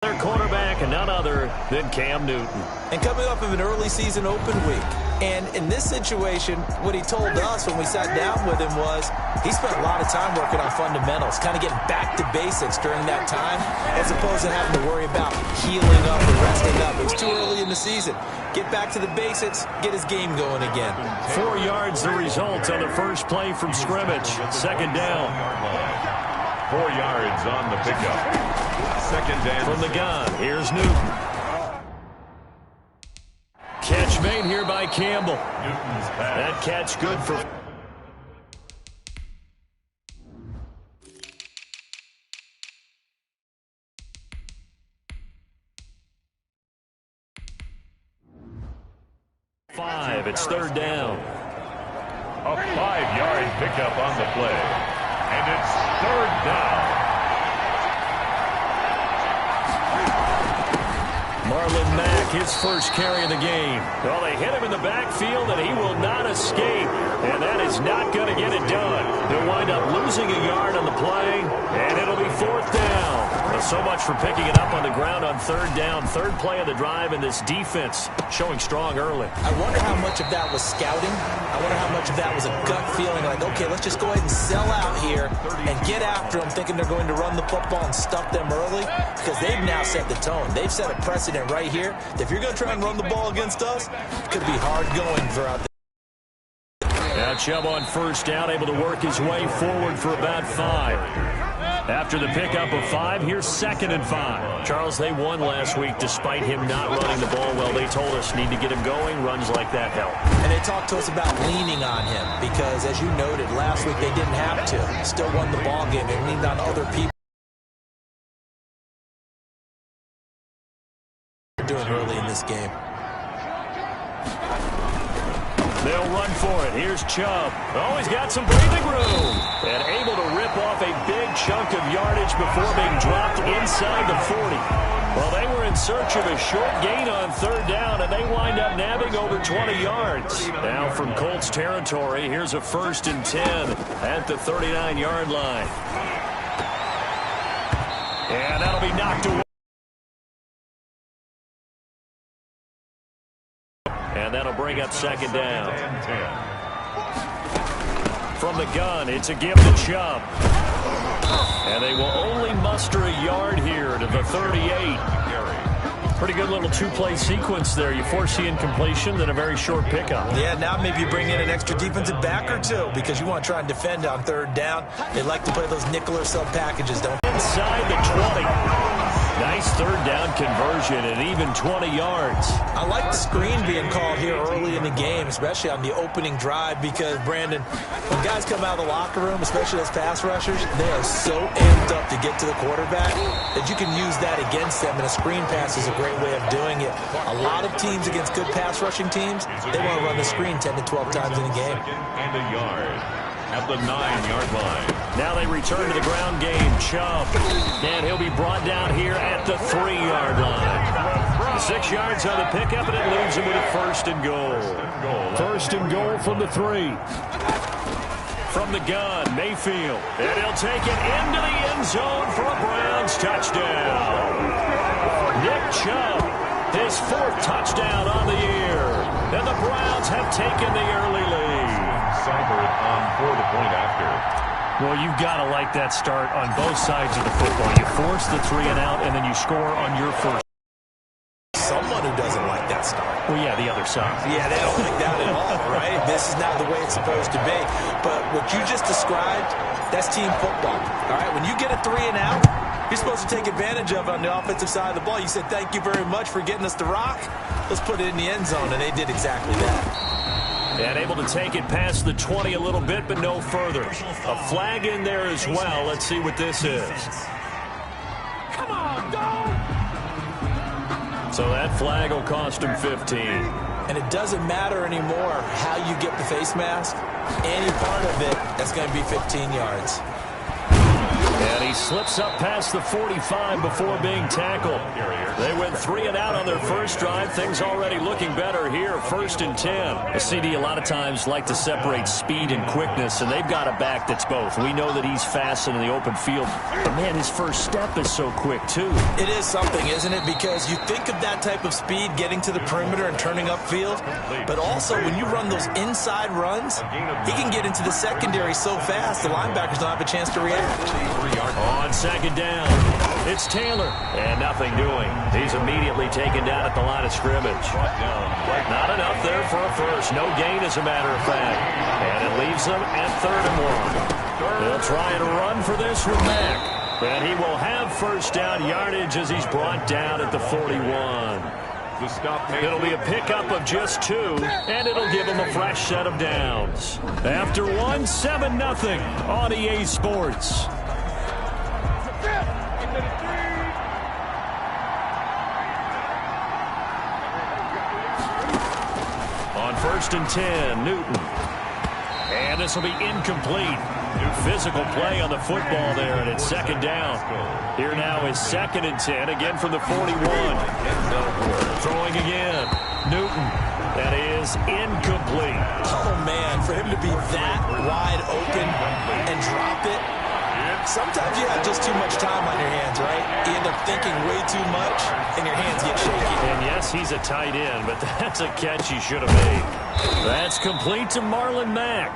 Their quarterback and none other than Cam Newton. And coming off of an early season open week. And in this situation, what he told us when we sat down with him was he spent a lot of time working on fundamentals, kind of getting back to basics during that time, as opposed to having to worry about healing up or resting up. It was too early in the season. Get back to the basics, get his game going again. 4 yards the result on the first play from scrimmage. Second down. 4 yards on the pickup. Second down. From the gun, here's Newton. Catch made here by Campbell. That catch good for... five. It's third down. A 5-yard pickup on the play. And it's third down. Marlon Mack, his first carry of the game. Well, they hit him in the backfield, and he will not escape. And that is not going to get it done. He'll wind up losing a yard on the play, and it'll be fourth down. Well, so much for picking it up on the ground on third down. Third play of the drive, and this defense showing strong early. I wonder how much of that was scouting. I wonder how much of that was a gut feeling like, okay, let's just go ahead and sell out here and get after them, thinking they're going to run the football and stuff them early, because they've now set the tone. They've set a precedent right here. If you're going to try and run the ball against us, it could be hard going throughout the... Now Chubb on first down, able to work his way forward for about 5. After the pickup of 5, here's second and 5. Charles, they won last week despite him not running the ball well. They told us need to get him going. Runs like that help. And they talked to us about leaning on him because, as you noted, last week they didn't have to. Still won the ball game. They leaned on other people. Doing early in this game. They'll run for it. Here's Chubb. Oh, he's got some breathing room. And able to rip off a big chunk of yardage before being dropped inside the 40. Well, they were in search of a short gain on third down, and they wind up nabbing over 20 yards. Now from Colts territory, here's a 1st and 10 at the 39-yard line. And that'll be knocked away. And that'll bring up second down. From the gun, it's a give to Chubb. And they will only muster a yard here to the 38. Pretty good little two-play sequence there. You force the incompletion, then a very short pickup. Yeah, now maybe you bring in an extra defensive back or two because you want to try and defend on third down. They like to play those nickel or sub packages, don't they? Inside the 20. Nice third down conversion and even 20 yards. I like the screen being called here early in the game, especially on the opening drive, because, Brandon, when guys come out of the locker room, especially those pass rushers, they are so amped up to get to the quarterback that you can use that against them, and a screen pass is a great way of doing it. A lot of teams against good pass rushing teams, they want to run the screen 10 to 12 times in a game. And a yard at the 9-yard line. Now they return to the ground game. Chubb. And he'll be brought down here at the 3-yard line. 6 yards on the pickup, and it leaves him with a 1st and goal. 1st and goal from the 3. From the gun, Mayfield. And he'll take it into the end zone for a Browns touchdown. Nick Chubb, his 4th touchdown on the year. And the Browns have taken the early lead. Seibert on for the point after. Well, you've got to like that start on both sides of the football. You force the 3 and out, and then you score on your first. Someone who doesn't like that start. Well, yeah, the other side. Yeah, they don't like that at all, right? This is not the way it's supposed to be. But what you just described, that's team football, all right? When you get a 3 and out, you're supposed to take advantage of it on the offensive side of the ball. You said, thank you very much for getting us the rock. Let's put it in the end zone, and they did exactly that. And able to take it past the 20 a little bit, but no further. A flag in there as well. Let's see what this is. Come on, go! So that flag will cost him 15. And it doesn't matter anymore how you get the face mask. Any part of it, that's going to be 15 yards. And he he slips up past the 45 before being tackled. They went 3 and out on their first drive. Things already looking better here. 1st and 10. The CD a lot of times like to separate speed and quickness, and they've got a back that's both. We know that he's fast in the open field, but man, his first step is so quick too. It is something, isn't it? Because you think of that type of speed getting to the perimeter and turning upfield, but also when you run those inside runs, he can get into the secondary so fast the linebackers don't have a chance to react. On 2nd down, it's Taylor, and nothing doing. He's immediately taken down at the line of scrimmage. Not enough there for a first. No gain, as a matter of fact. And it leaves them at 3rd and 1. They'll try and run for this with Mack. And he will have 1st down yardage as he's brought down at the 41. It'll be a pickup of just 2, and it'll give him a fresh set of downs. After 1, 7-0 on EA Sports. On 1st and 10, Newton. And this will be incomplete. Physical play on the football there, and it's 2nd down. Here now is 2nd and 10, again from the 41. Throwing again. Newton. That is incomplete. Oh, man, for him to be that wide open and drop it. Sometimes you have just too much time on your hands, right? You end up thinking way too much, and your hands get shaky. And yes, he's a tight end, but that's a catch he should have made. That's complete to Marlon Mack.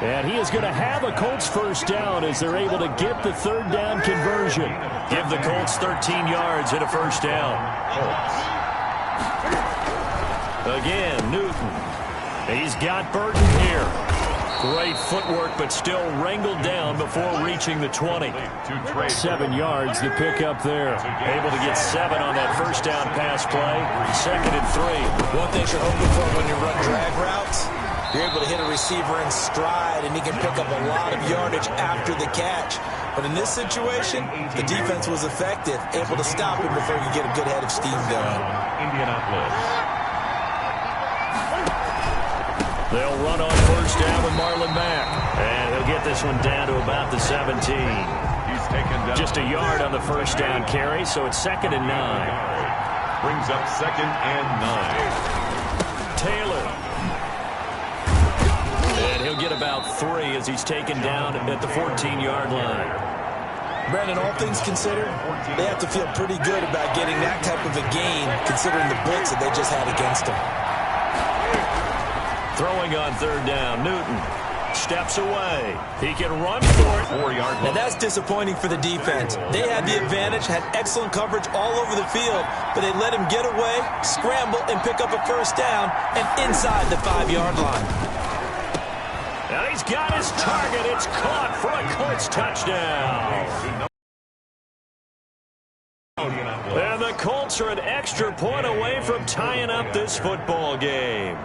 And he is going to have a Colts 1st down as they're able to get the 3rd down conversion. Give the Colts 13 yards and a 1st down. Again, Newton. He's got Burton here. Great footwork, but still wrangled down before reaching the 20. 7 yards to pick up there. Able to get 7 on that 1st down pass play. 2nd and 3. One thing you're hoping for when you run drag routes, you're able to hit a receiver in stride, and he can pick up a lot of yardage after the catch. But in this situation, the defense was effective, able to stop him before he could get a good head of steam going. Indianapolis. They'll run on 1st down with Marlon Mack. And he'll get this one down to about the 17. He's taken down. Just a yard on the 1st down carry, so it's 2nd and 9. Brings up 2nd and 9. Taylor. And he'll get about 3 as he's taken down at the 14-yard line. Brandon, all things considered, they have to feel pretty good about getting that type of a gain, considering the blitz that they just had against them. Throwing on 3rd down, Newton steps away. He can run for it. 4-yard line. Now that's disappointing for the defense. They had the advantage, had excellent coverage all over the field, but they let him get away, scramble, and pick up a 1st down, and inside the 5-yard line. Now he's got his target. It's caught for a Colts touchdown. And the Colts are an extra point away from tying up this football game.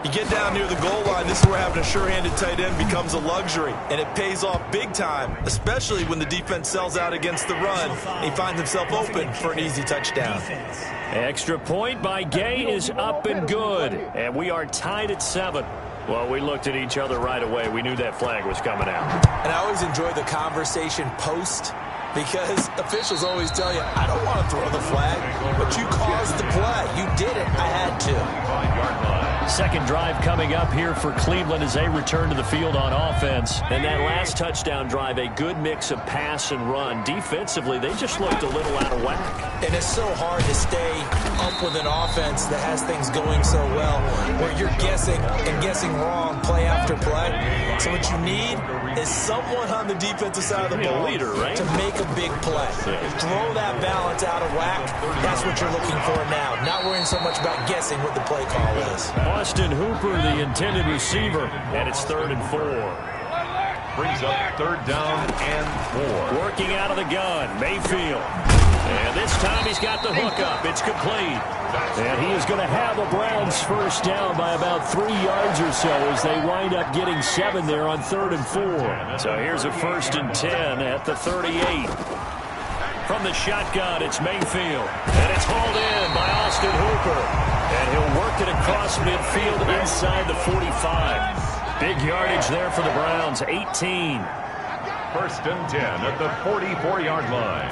You get down near the goal line, this is where having a sure-handed tight end becomes a luxury, and it pays off big time, especially when the defense sells out against the run, and he finds himself open for an easy touchdown. Extra point by Gay is up and good, and we are tied at 7. Well, we looked at each other right away. We knew that flag was coming out. And I always enjoy the conversation post, because officials always tell you, I don't want to throw the flag, but you caused the play. You did it. I had to. 5-yard line. 2nd drive coming up here for Cleveland as they return to the field on offense. And that last touchdown drive, a good mix of pass and run. Defensively, they just looked a little out of whack. And it's so hard to stay up with an offense that has things going so well, where you're guessing and guessing wrong play after play. So what you need is someone on the defensive side of the ball leader, right? to make a big play. Throw that balance out of whack. That's what you're looking for now. Not worrying so much about guessing what the play call is. Austin Hooper, the intended receiver, and it's 3rd and 4. Brings up 3rd down and 4. Working out of the gun, Mayfield. And this time he's got the hook up. It's complete. And he is going to have a Browns 1st down by about 3 yards or so as they wind up getting 7 there on 3rd and 4. So here's a 1st and 10 at the 38. From the shotgun, it's Mayfield. And it's hauled in by Austin Hooper. And he'll work it across midfield inside the 45. Big yardage there for the Browns, 18. First and 10 at the 44-yard line.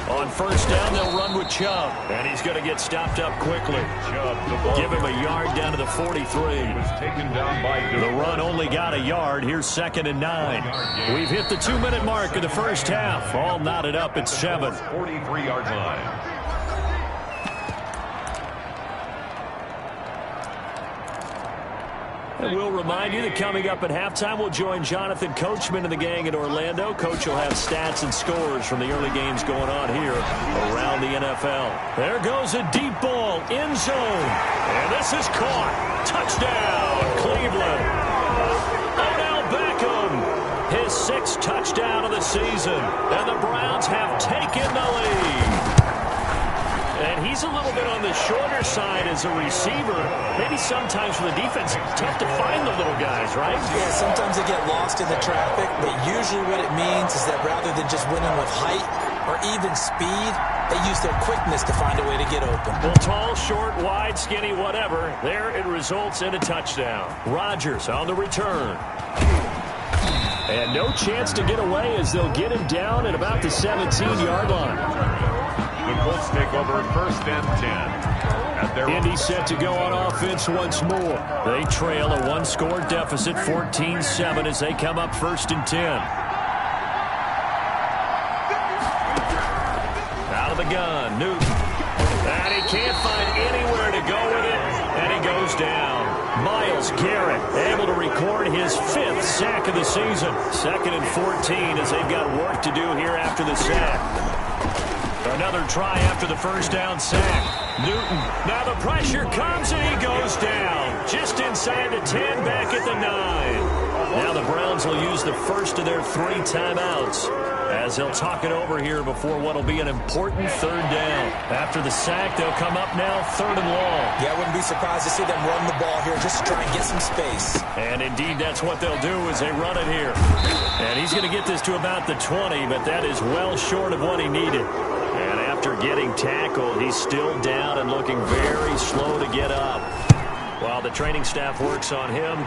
On first down, they'll run with Chubb, and he's going to get stopped up quickly. Chubb, the ball. Give him a yard down to the 43. He was taken down by The run only got a yard. Here's 2nd and 9. We've hit the 2-minute mark of the first half. All knotted up at 7. 43-yard line. And we'll remind you that coming up at halftime, we'll join Jonathan Coachman and the gang in Orlando. Coach will have stats and scores from the early games going on here around the NFL. There goes a deep ball, end zone. And this is caught. Touchdown, Cleveland. Odell Beckham, his 6th touchdown of the season. And the Browns have taken the lead. And he's a little bit on the shorter side as a receiver. Maybe sometimes for the defense, tough to find the little guys, right? Yeah, sometimes they get lost in the traffic, but usually what it means is that rather than just winning with height or even speed, they use their quickness to find a way to get open. Well, tall, short, wide, skinny, whatever. There it results in a touchdown. Rodgers on the return. And no chance to get away as they'll get him down at about the 17-yard line. The Colts take over first and 10. Indy set to go on offense once more. They trail a 1-score deficit, 14-7, as they come up first and 10. Out of the gun, Newton. And he can't find anywhere to go with it, and he goes down. Myles Garrett able to record his 5th sack of the season. 2nd and 14 as they've got work to do here after the sack. Another try after the first down sack. Newton. Now the pressure comes and he goes down. Just inside the 10, back at the 9. Now the Browns will use the first of their 3 timeouts as they'll talk it over here before what will be an important 3rd down. After the sack, they'll come up now 3rd and long. Yeah, I wouldn't be surprised to see them run the ball here just to try and get some space. And indeed, that's what they'll do as they run it here. And he's going to get this to about the 20, but that is well short of what he needed. And after getting tackled, he's still down and looking very slow to get up. While the training staff works on him,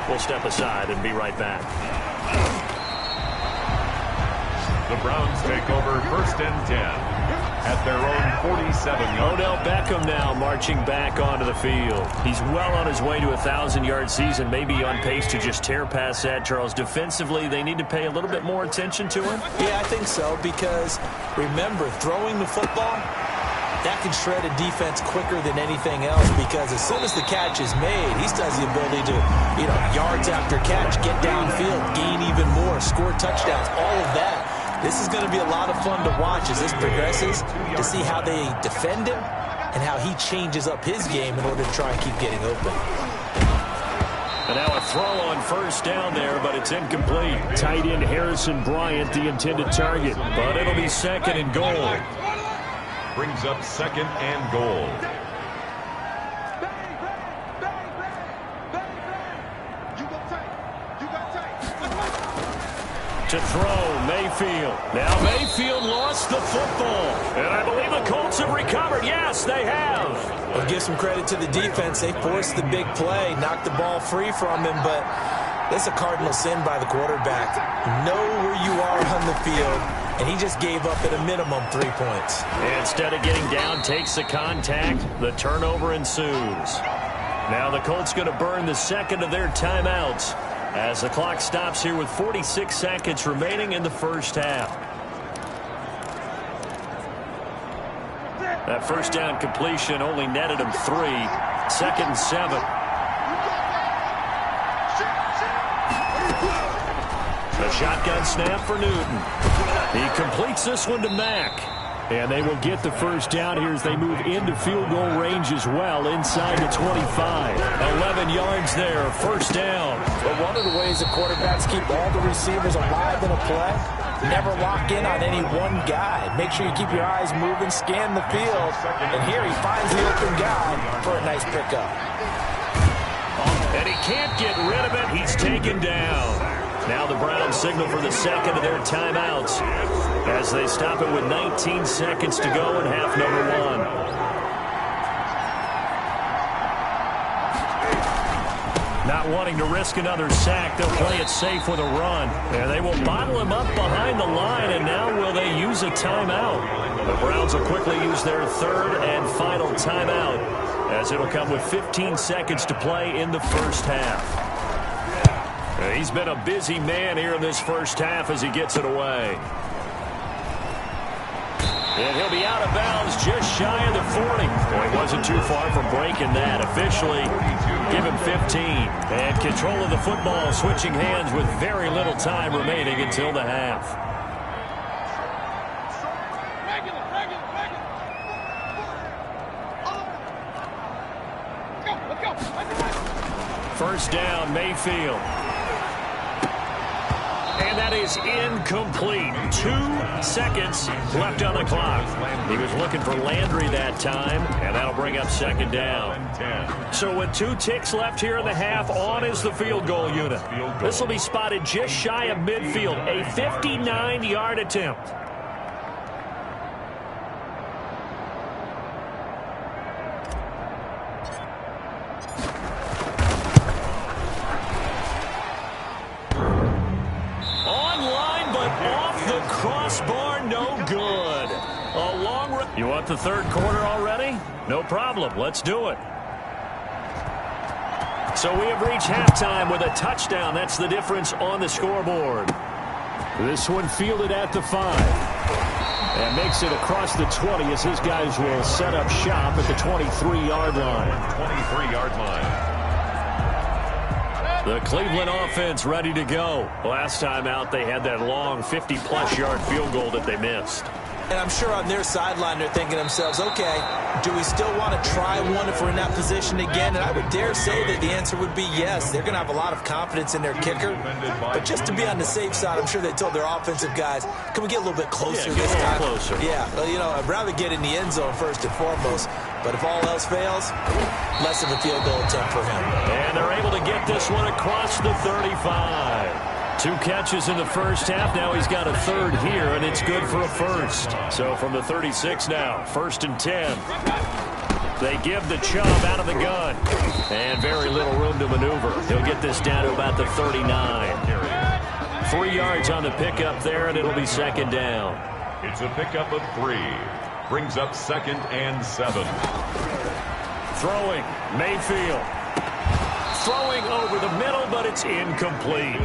we'll step aside and be right back. The Browns take over first and 10 at their own 47-yard. Odell Beckham now marching back onto the field. He's well on his way to a 1,000-yard season, maybe on pace to just tear past that, Charles. Defensively, they need to pay a little bit more attention to him? Yeah, I think so, because remember, throwing the football, that can shred a defense quicker than anything else, because as soon as the catch is made, he still has the ability to, yards after catch, get downfield, gain even more, score touchdowns, all of that. This is going to be a lot of fun to watch as this progresses, to see how they defend him and how he changes up his game in order to try and keep getting open. And now a throw on first down there, but it's incomplete. Tight end Harrison Bryant, the intended target, but it'll be 2nd and goal. Brings up 2nd and goal. To throw, Mayfield. Now Mayfield lost the football. And I believe the Colts have recovered. Yes, they have. Well, give some credit to the defense. They forced the big play, knocked the ball free from him, but that's a cardinal sin by the quarterback. Know where you are on the field, and he just gave up at a minimum 3 points. Instead of getting down, takes the contact. The turnover ensues. Now the Colts going to burn the 2nd of their timeouts as the clock stops here with 46 seconds remaining in the first half. That first down completion only netted him 3. 2nd and 7. A shotgun snap for Newton. He completes this one to Mack. And they will get the first down here as they move into field goal range as well, inside the 25. 11 yards there, first down. But one of the ways the quarterbacks keep all the receivers alive in a play, never lock in on any one guy. Make sure you keep your eyes moving, scan the field, and here he finds the open guy for a nice pickup. And he can't get rid of it. He's taken down. Now the Browns signal for the 2nd of their timeouts as they stop it with 19 seconds to go in half number 1. Not wanting to risk another sack, they'll play it safe with a run. And they will bottle him up behind the line, and now will they use a timeout? The Browns will quickly use their third and final timeout, as it'll come with 15 seconds to play in the first half. He's been a busy man here in this first half as he gets it away. And he'll be out of bounds just shy of the 40. Well, he wasn't too far from breaking that. Officially, give him 15. And control of the football switching hands with very little time remaining until the half. First down, Mayfield. And that is incomplete. 2 seconds left on the clock. He was looking for Landry that time, and that'll bring up second down. So with 2 ticks left here in the half, on is the field goal unit. This will be spotted just shy of midfield, a 59-yard attempt. Crossbar, no good. A long run. You want the third quarter already? No problem. Let's do it. So we have reached halftime with a touchdown. That's the difference on the scoreboard. This one fielded at the 5. And makes it across the 20 as his guys will set up shop at the 23-yard line. 23-yard line. The Cleveland offense ready to go. Last time out, they had that long 50-plus yard field goal that they missed. And I'm sure on their sideline they're thinking to themselves, okay, do we still want to try one if we're in that position again? And I would dare say that the answer would be yes. They're going to have a lot of confidence in their kicker. But just to be on the safe side, I'm sure they told their offensive guys, can we get a little bit closer this time? Closer. Yeah, well, you know, I'd rather get in the end zone first and foremost. But if all else fails, less of a field goal attempt for him. And they're able to get this one across the 35. 2 catches in the first half. Now he's got a third here, and it's good for a first. So from the 36 now, 1st and 10. They give the Chubb out of the gun. And very little room to maneuver. He'll get this down to about the 39. 3 yards on the pickup there, and it'll be second down. It's a pickup of 3. Brings up 2nd and 7. Throwing, Mayfield. Throwing over the middle, but it's incomplete.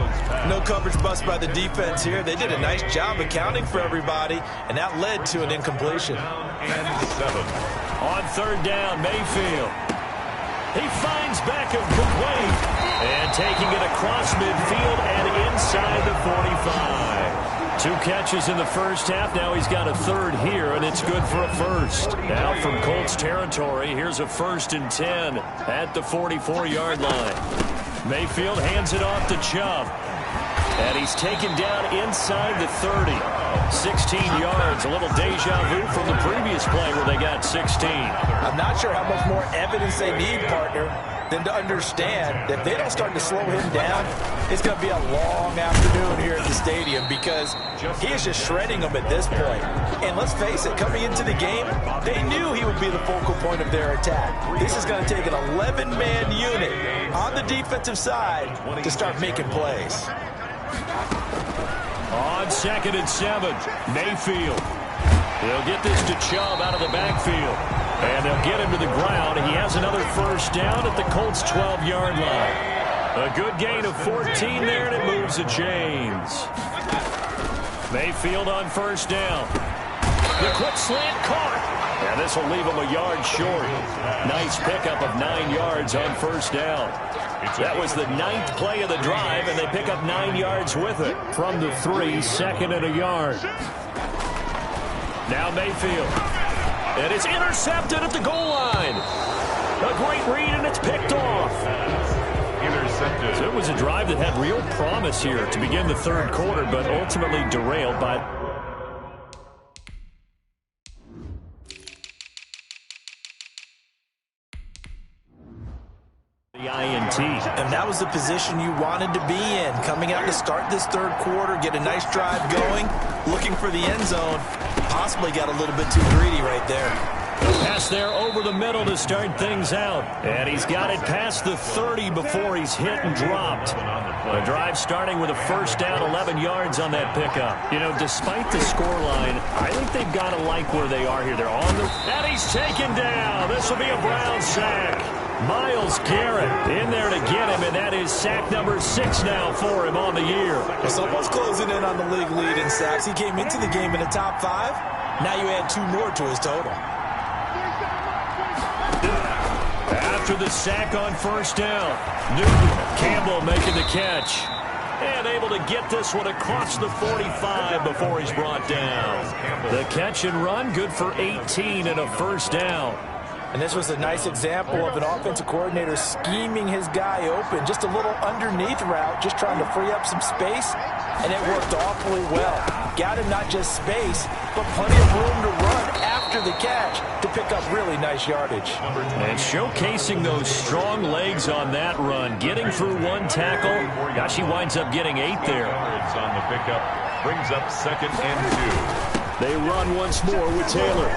No coverage bust by the defense here. They did a nice job accounting for everybody, and that led to an incompletion. And 7. On third down, Mayfield. He finds Beckham complete. And taking it across midfield and inside the 45. 2 catches in the first half. Now he's got a third here, and it's good for a first. Now from Colts territory, here's a 1st and 10 at the 44-yard line. Mayfield hands it off to Chubb. And he's taken down inside the 30. 16 yards, a little deja vu from the previous play where they got 16. I'm not sure how much more evidence they need, partner, than to understand that if they don't start to slow him down, it's going to be a long afternoon here at the stadium because he is just shredding them at this point. And let's face it, coming into the game, they knew he would be the focal point of their attack. This is going to take an 11-man unit on the defensive side to start making plays. On 2nd and 7, Mayfield. They'll get this to Chubb out of the backfield. And they'll get him to the ground. He has another first down at the Colts' 12-yard line. A good gain of 14 there, and it moves the chains. Mayfield on first down. The quick slant caught. And this will leave him a yard short. Nice pickup of 9 yards on first down. That was the 9th play of the drive, and they pick up 9 yards with it. From the 3, 2nd and a yard. Now Mayfield. And it's intercepted at the goal line. A great read, and it's picked off. Intercepted. So it was a drive that had real promise here to begin the third quarter, but ultimately derailed by... the INT. And that was the position you wanted to be in. Coming out to start this third quarter, get a nice drive going, looking for the end zone. Possibly got a little bit too greedy right there. Pass there over the middle to start things out. And he's got it past the 30 before he's hit and dropped. The drive starting with a first down, 11 yards on that pickup. You know, despite the scoreline, I think they've got to like where they are here. They're on the... And he's taken down. This will be a Brown sack. Myles Garrett in there to get him, and that is sack number 6 now for him on the year. Well, someone's closing in on the league lead in sacks. He came into the game in the top 5. Now you add 2 more to his total. After the sack on first down, Newton Campbell making the catch. And able to get this one across the 45 before he's brought down. The catch and run, good for 18 and a first down. And this was a nice example of an offensive coordinator scheming his guy open. Just a little underneath route, just trying to free up some space. And it worked awfully well. Got him not just space, but plenty of room to run after the catch to pick up really nice yardage. And showcasing those strong legs on that run. Getting through 1 tackle. Gosh, he winds up getting 8 there. On the pickup, brings up 2nd and 2. They run once more with Taylor.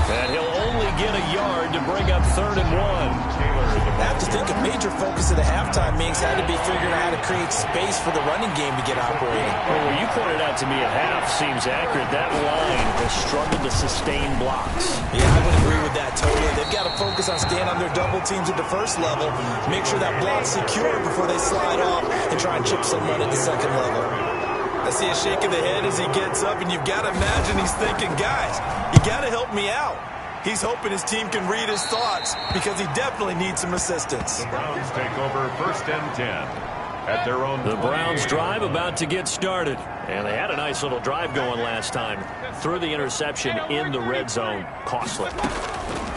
And he'll only get a yard to bring up 3rd and 1. I have to think a major focus of the halftime meetings had to be figuring out how to create space for the running game to get operating. Well, what you pointed out to me at half seems accurate. That line has struggled to sustain blocks. Yeah, I would agree with that totally. They've got to focus on staying on their double teams at the first level, make sure that block's secure before they slide off and try and chip someone at the second level. I see a shake of the head as he gets up, and you've got to imagine he's thinking, guys, you got to help me out. He's hoping his team can read his thoughts because he definitely needs some assistance. The Browns take over 1st and 10 at their own. The Browns drive about to get started. And they had a nice little drive going last time. Threw the interception in the red zone. Costly.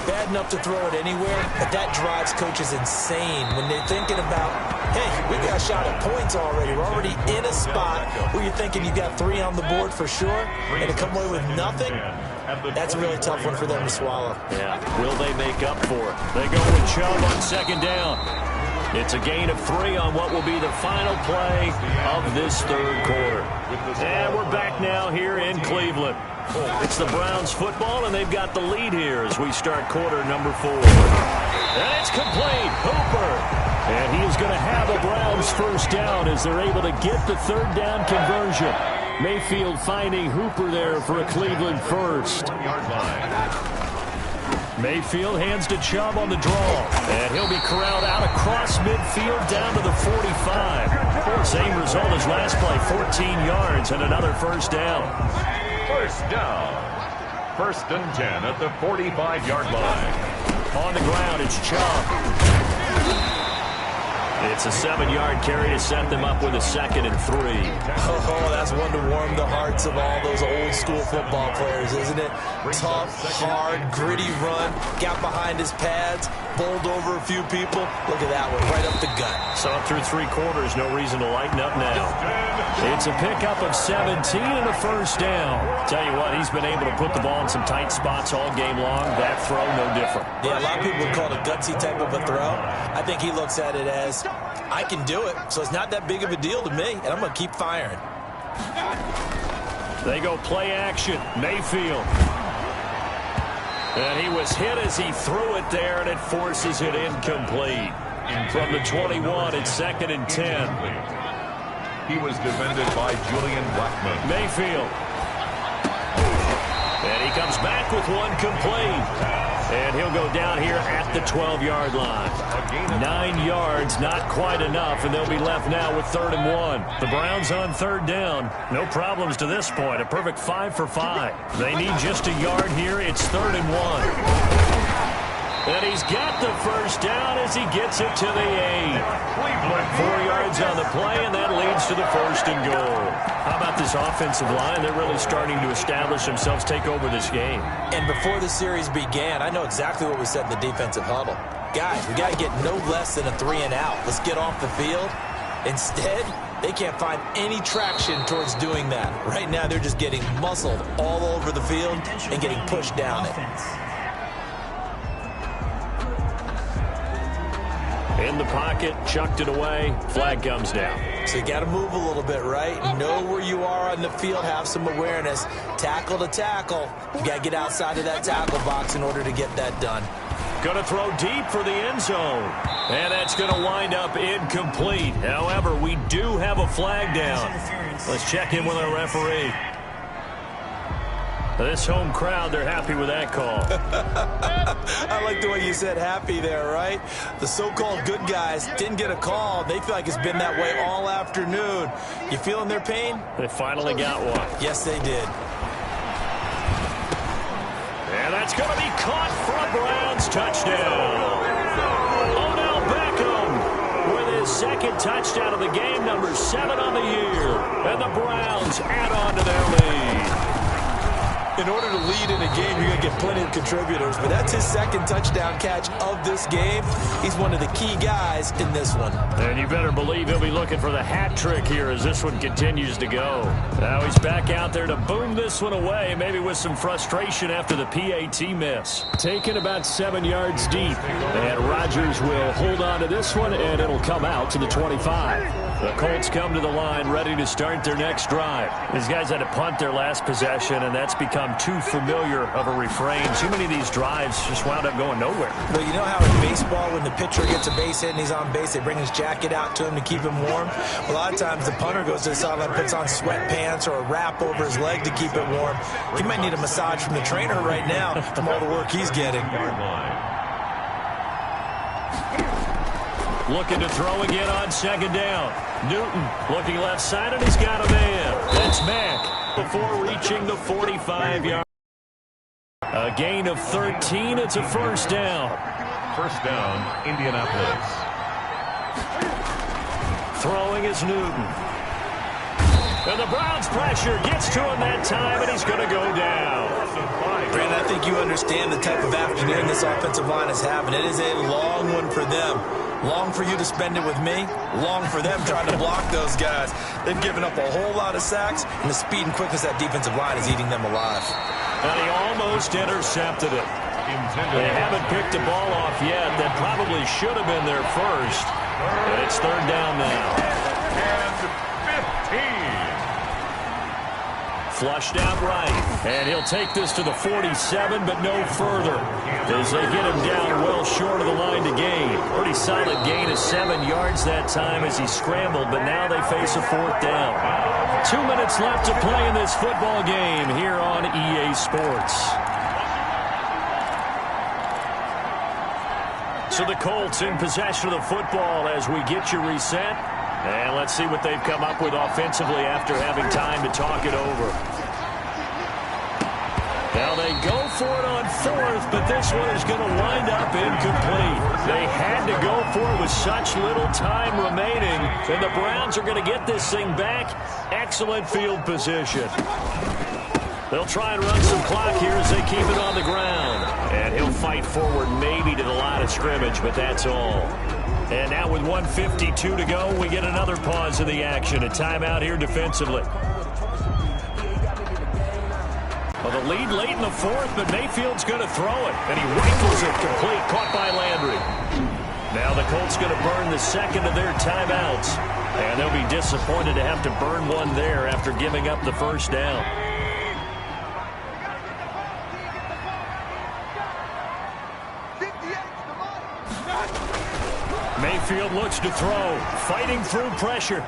Bad enough to throw it anywhere, but that drives coaches insane when they're thinking about, hey, we got a shot at points already. We're already in a spot where you're thinking you got 3 on the board for sure, and to come away with nothing, that's a really tough one for them to swallow. Yeah, will they make up for it? They go with Chubb on 2nd down. It's a gain of 3 on what will be the final play of this 3rd quarter. And we're back now here in Cleveland. It's the Browns football, and they've got the lead here as we start quarter number 4. And it's complete. Hooper. And he is going to have a Browns first down as they're able to get the 3rd down conversion. Mayfield finding Hooper there for a Cleveland first. Mayfield hands to Chubb on the draw. And he'll be corralled out across midfield down to the 45. Same result as last play, 14 yards and another first down. First down. 1st and 10 at the 45-yard line. On the ground, it's Chubb. It's a 7-yard carry to set them up with a 2nd and 3. Oh, that's one to warm the hearts of all those old-school football players, isn't it? Tough, hard, gritty run, got behind his pads, bowled over a few people. Look at that one, right up the gut. So through 3 quarters, no reason to lighten up now. It's a pickup of 17 and a first down. Tell you what, he's been able to put the ball in some tight spots all game long. That throw, no different. Yeah, a lot of people would call it a gutsy type of a throw. I think he looks at it as, I can do it, so it's not that big of a deal to me, and I'm going to keep firing. They go play action. Mayfield. And he was hit as he threw it there, and it forces it incomplete. From the 21, it's 2nd and 10. He was defended by Julian Blackmon. Mayfield. And he comes back with one complete. And he'll go down here at the 12-yard line. 9 yards, not quite enough, and they'll be left now with 3rd and 1. The Browns on 3rd down. No problems to this point. A perfect 5 for 5. They need just a yard here. It's 3rd and 1. And he's got the first down as he gets it to the 8. 4 yards on the play, and that leads to the 1st and goal. How about this offensive line? They're really starting to establish themselves, take over this game. And before the series began, I know exactly what we said in the defensive huddle. Guys, we got to get no less than a 3 and out. Let's get off the field. Instead, they can't find any traction towards doing that. Right now, they're just getting muscled all over the field and getting pushed down it. In the pocket, chucked it away, flag comes down. So you got to move a little bit, right? Know where you are on the field, have some awareness. Tackle to tackle. You got to get outside of that tackle box in order to get that done. Going to throw deep for the end zone. And that's going to wind up incomplete. However, we do have a flag down. Let's check in with our referee. This home crowd, they're happy with that call. I like the way you said happy there, right? The so-called good guys didn't get a call. They feel like it's been that way all afternoon. You feeling their pain? They finally got one. Yes, they did. And that's going to be caught for a Browns touchdown. Odell Beckham with his second touchdown of the game, number 7 on the year. And the Browns add on to their lead. In order to lead in a game, you're going to get plenty of contributors, but that's his second touchdown catch of this game. He's one of the key guys in this one. And you better believe he'll be looking for the hat trick here as this one continues to go. Now he's back out there to boom this one away, maybe with some frustration after the PAT miss. Taken about 7 yards deep, and Rodgers will hold on to this one, and it'll come out to the 25. The Colts come to the line ready to start their next drive. These guys had to punt their last possession, and that's become too familiar of a refrain. Too many of these drives just wound up going nowhere. Well, you know how in baseball, when the pitcher gets a base hit and he's on base, they bring his jacket out to him to keep him warm? A lot of times the punter goes to the sideline, puts on sweatpants or a wrap over his leg to keep it warm. He might need a massage from the trainer right now from all the work he's getting. Looking to throw again on second down. Newton looking left side, and he's got a man. That's Mack before reaching the 45-yard. A gain of 13. It's a first down. First down, Indianapolis. Throwing is Newton. And the Browns pressure gets to him that time, and he's going to go down. Brandon, I think you understand the type of afternoon this offensive line is having. It is a long one for them. Long for you to spend it with me. Long for them trying to block those guys. They've given up a whole lot of sacks, and the speed and quickness of that defensive line is eating them alive. And he almost intercepted it. They haven't picked the ball off yet. That probably should have been their first. And it's third down now. And 15. Flushed out right. And he'll take this to the 47, but no further, as they get him down well short of the line to gain. Pretty solid gain of 7 yards that time as he scrambled, but now they face a fourth down. 2 minutes left to play in this football game here on EA Sports. So the Colts in possession of the football as we get you reset. And let's see what they've come up with offensively after having time to talk it over. Now they go for it on fourth, but this one is going to wind up incomplete. They had to go for it with such little time remaining, and the Browns are going to get this thing back. Excellent field position. They'll try and run some clock here as they keep it on the ground. And he'll fight forward maybe to the line of scrimmage, but that's all. And now with 1:52 to go, we get another pause in the action. A timeout here defensively. Well, the lead late in the fourth, but Mayfield's going to throw it. And he rifles it complete, caught by Landry. Now the Colts going to burn the second of their timeouts. And they'll be disappointed to have to burn one there after giving up the first down. Mayfield looks to throw, fighting through pressure.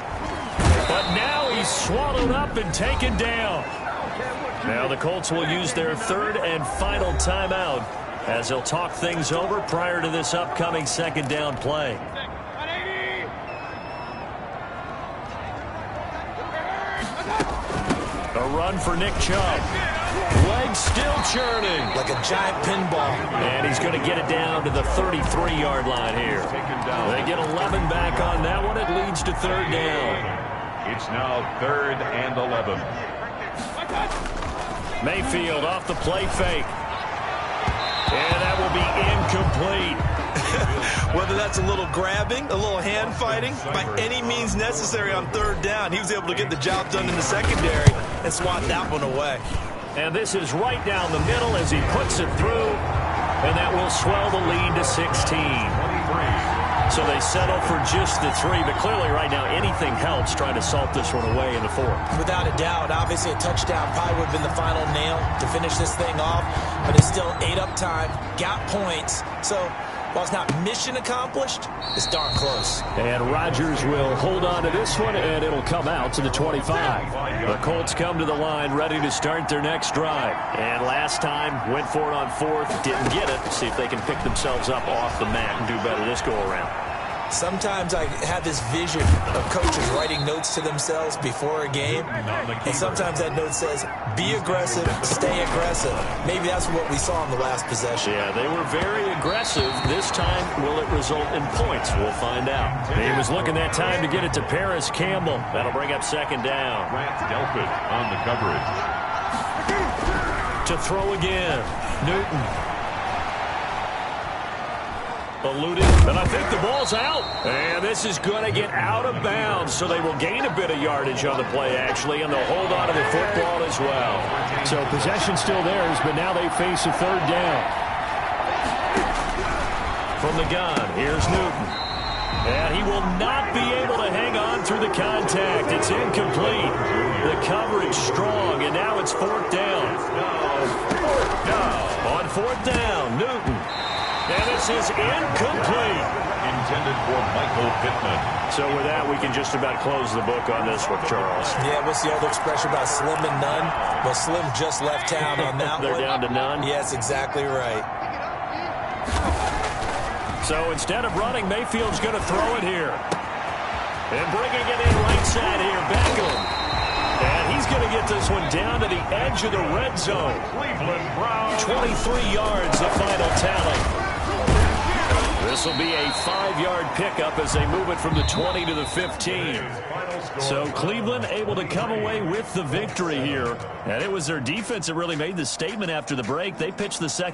But now he's swallowed up and taken down. Now the Colts will use their third and final timeout as they'll talk things over prior to this upcoming second down play. A run for Nick Chubb. Legs still churning. Like a giant pinball. And he's going to get it down to the 33-yard line here. They get 11 back on that one. It leads to third down. It's now 3rd and 11. Mayfield off the play fake. And that will be incomplete. Whether that's a little grabbing, a little hand fighting, by any means necessary on third down, he was able to get the job done in the secondary and swat that one away. And this is right down the middle as he puts it through. And that will swell the lead to 16. So they settle for just the 3, but clearly right now anything helps trying to salt this one away in the 4th. Without a doubt, obviously a touchdown probably would have been the final nail to finish this thing off, but it's still ate up time, got points. So while it's not mission accomplished, it's darn close. And Rodgers will hold on to this one, and it'll come out to the 25. The Colts come to the line ready to start their next drive. And last time, went for it on 4th, didn't get it. See if they can pick themselves up off the mat and do better this go-around. Sometimes I have this vision of coaches writing notes to themselves before a game, and sometimes that note says, be aggressive, stay aggressive. Maybe that's what we saw in the last possession. Yeah, they were very aggressive. This time, will it result in points? We'll find out. He was looking that time to get it to Paris Campbell. That'll bring up 2nd down. Grant Delpit on the coverage. To throw again, Newton. Eluded, and I think the ball's out. And this is going to get out of bounds, so they will gain a bit of yardage on the play, actually, and they'll hold on to the football as well. So possession still theirs, but now they face a 3rd down. From the gun, here's Newton. And he will not be able to hang on through the contact. It's incomplete. The coverage strong, and now it's 4th down. On 4th down, Newton. And this is incomplete. Intended for Michael Pittman. So with that, we can just about close the book on this one, Charles. Yeah, what's the old expression about slim and none? Well, Slim just left town on that They're one. down to none? Yes, exactly right. So instead of running, Mayfield's going to throw it here. And bringing it in right side here, Beckham. And he's going to get this one down to the edge of the red zone. Cleveland Browns. 23 yards, the final tally. This will be a 5-yard pickup as they move it from the 20 to the 15. So Cleveland able to come away with the victory here. And it was their defense that really made the statement after the break. They pitched the second